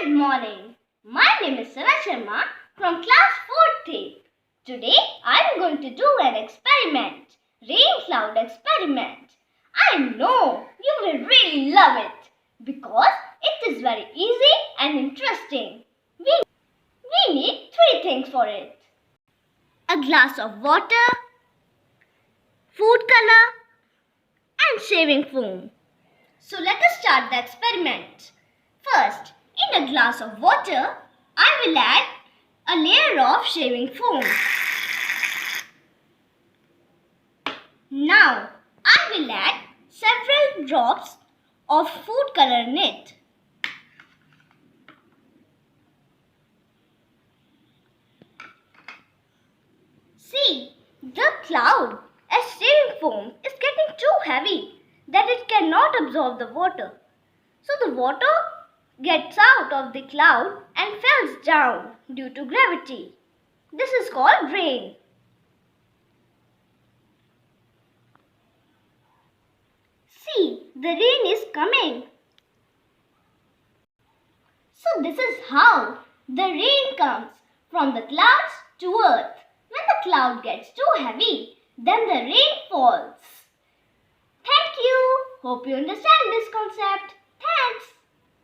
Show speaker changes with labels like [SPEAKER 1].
[SPEAKER 1] Good morning. My name is Sana Sharma from class 4th. Today I am going to do an experiment, rain cloud experiment. I know you will really love it because it is very easy and interesting. We need three things for it. A glass of water, food color and shaving foam. So let us start the experiment. First, in a glass of water, I will add a layer of shaving foam. Now, I will add several drops of food color in it. See, the cloud as shaving foam is getting too heavy that it cannot absorb the water. So the water gets out of the cloud and falls down due to gravity. This is called rain. See, the rain is coming. So this is how the rain comes from the clouds to earth. When the cloud gets too heavy, then the rain falls. Thank you. Hope you understand this concept. Thanks.